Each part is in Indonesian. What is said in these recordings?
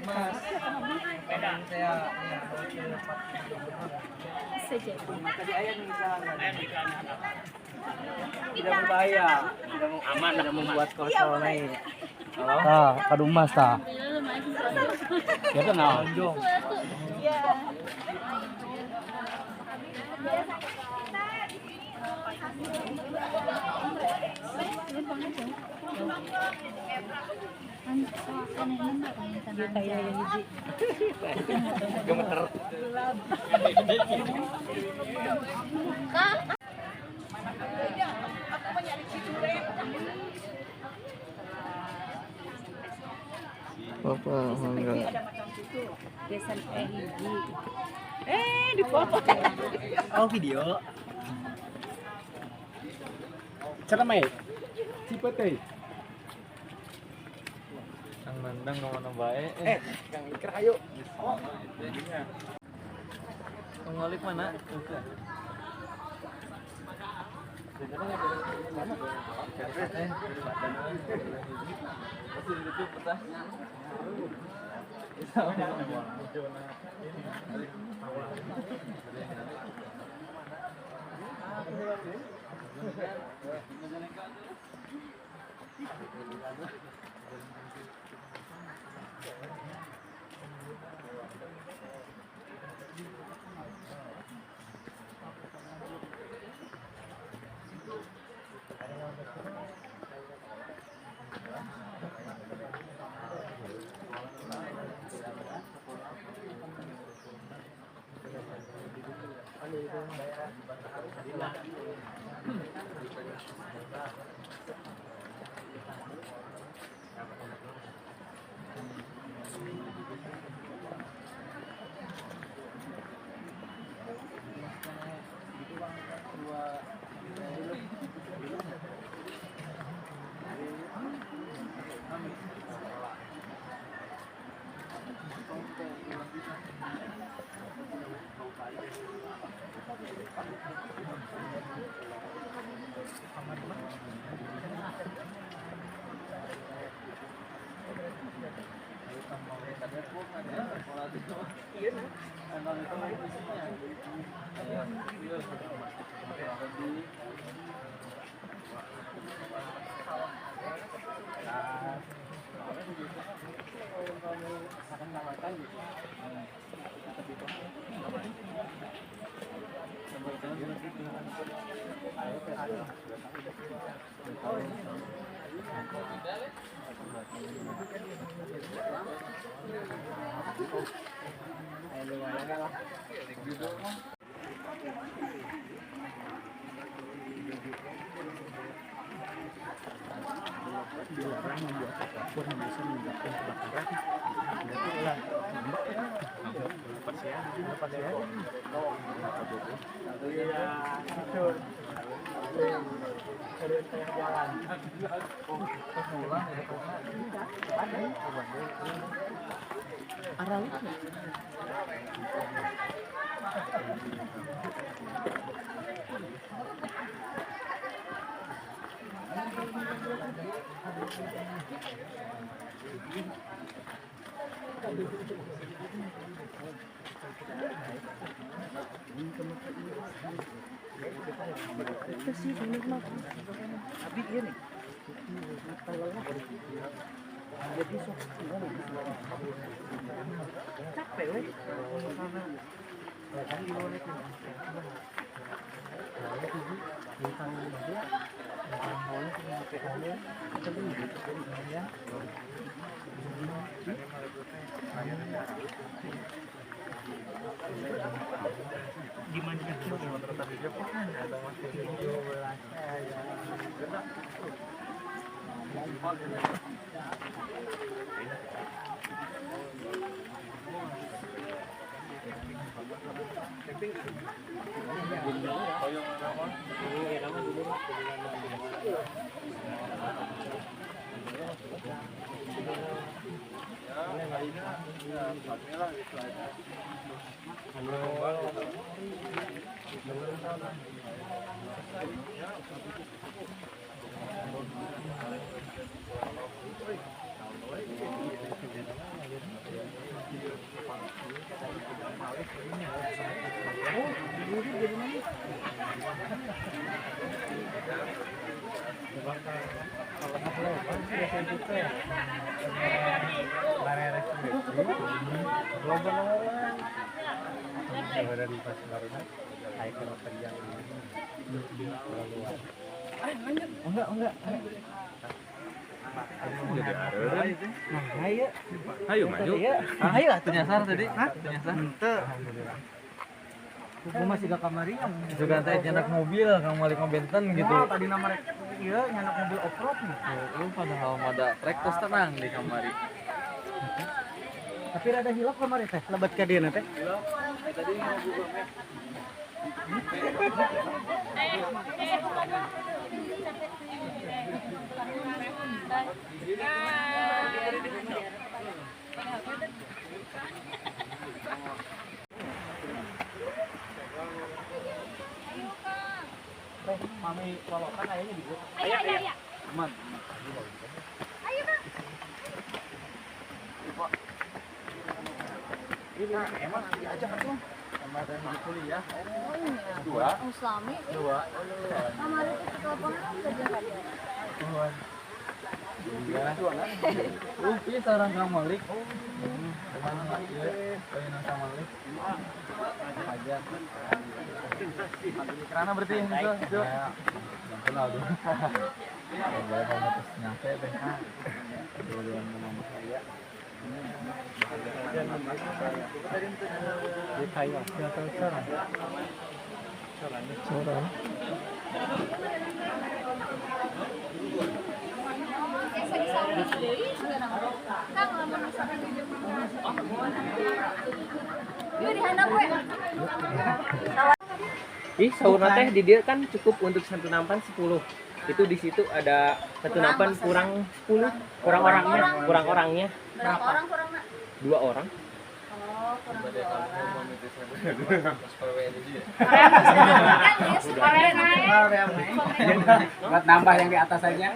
Mas, saya Saja. tidak berbahaya, tidak membuat kolesterol naik. Kadung mas ta. Kita nah. Gemeter. Apa enggak? Besan hiji. Dipoto. Oh, video. Cara main. Tipe teh. Kang Mandang kemana baik? Kang Iker ayo. Oh, jadinya. Pengolik mana? Dilarang membuat apapun yang bisa menyebabkan kebakaran. Berarti ulang. Enggak. Ayo. Ayo maju. Ayo Itu nyasar tadi. Itu nyasar. Aku masih gak kamari. Juga teh nyanak mobil Kang Malik ngabenten gitu. Tadi nama iya nyanak mobil off-road nih. Lu padahal ada trek terus tenang di kamari. Tapi rada hilap kamari teh, lebat ka dieu teh. Mami lolokan ayahnya di grup. Ayo. Aman. Ayo, Kang. Ini emang diajak atuh. Sama dari kuliah. Dua. Islami. Dua. Kamar itu ke lapangan kerja aja. Iya. Iya sarang Kang Malik. Kemana lagi ya? Pengen Kang Malik. Aja. Kerana berarti itu. Yang kenal dulu. Boleh kamu terus nyampe deh. Duluan sama saya. Di kayu. Ya terus sarang. Sarang. Ih, saurna teh di dia kan cukup untuk satu nampan 10. Itu di situ ada satu nampan kurang 10. Kurang orangnya. Berapa orang kurang nak? 2 orang. Oh, kurang 2 orang. Buat nambah yang di atas saja.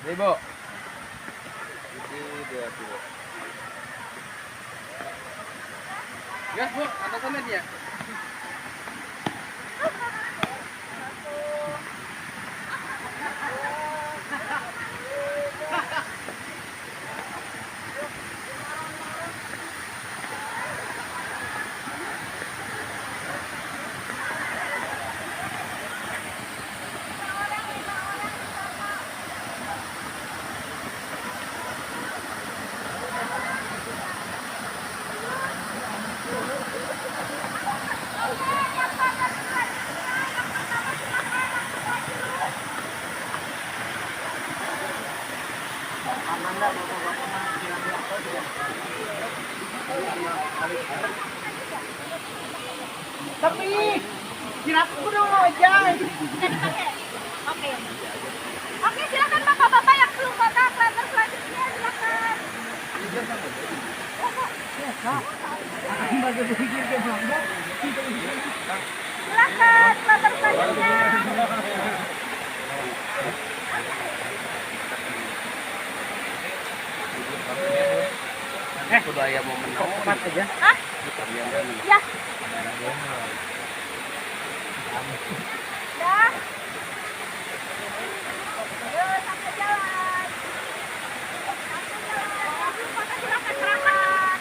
Ibu. Gas, Bu, atasannya dia. Tapi kira aku dong aja. Oke. Oke, silakan Bapak-bapak yang belum kontak klaster selanjutnya silakan. Silakan klaster selanjutnya. Budaya mau menang. Cepat aja. Hah? Ya. Dah. Ayo, sampai jalan. Silakan berangkat.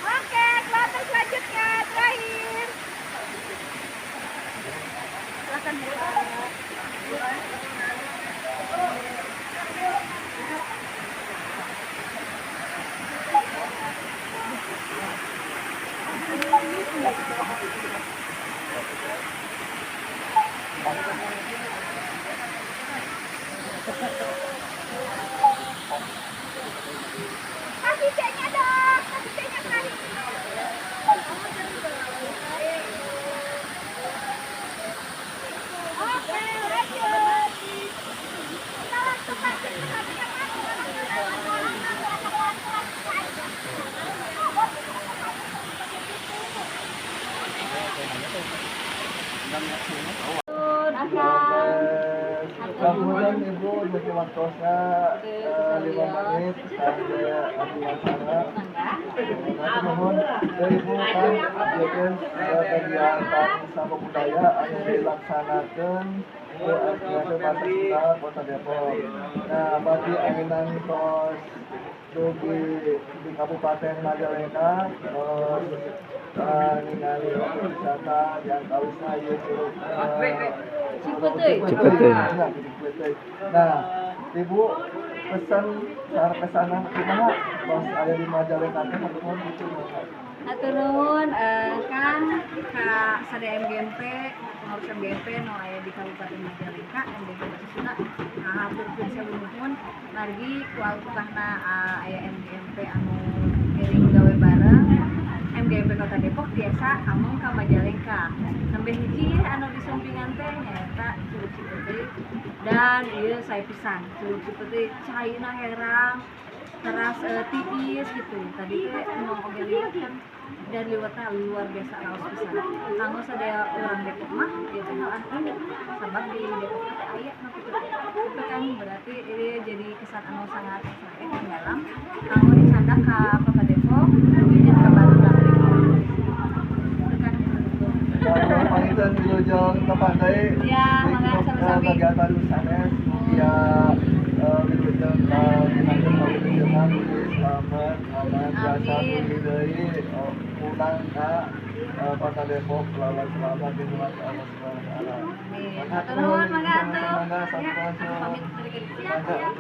Oke, kloter selanjutnya terakhir. Kasih C-nya dong, kasih C-nya kali. Oke, lanjut. Kita langsung kasih perhatian Kemudian ibu jadi waktunya 5 menit sampai aku acara. Mohon dari ibu kan bikin kegiatan sama budaya yang dilaksanakan ke Pasar Kita Kota Depok. Nah, bagi anginan tos di Kabupaten Majalengka, terus ningali wisata yang kawisna ieu Cipete. Nah, ibu pesan cara kesana kumaha pas ada di Majalengka teh nuhun gitu. Hatur nuhun kan ka sada MGMP pengurus MGMP nu aya di Kabupaten Majalengka MGMP Basisuna ngahaturkeun sewu nuhun margi ku altukahna aya MGMP anu ngiring gawe bareng MGMP Kota Depok biasa among ka Majalengka nembe hiji anu disumpingan teh nyaeta Curug Cipete dan ieu sae pisan Curug Cipete caina herang teras tipis gitu tadi teh emang oge liwat kan dan liwatnya luar biasa raos pisan kanggo sadaya urang Depok mah ieu teh hal anu sabab di Depok teh aya nu kitu itu kan berarti ini jadi kesan anu sangat dalam kanggo dicandak ka Kota Depok jeung ka barudak itu kan Pangitan wilujeng ka pantai. Ya, mangga sami-sami. Kegiatan sanes ya wilujeng ka dinankeun kawilujengan selamat aman jasa Amin. deui pulang ka Kota Depok lawan selamat di rumah Allah Subhanahu wa taala. Amin. Hatur nuhun mangga atuh. Mangga Ya, sampurasun. pamit dari kita. Siap, siap.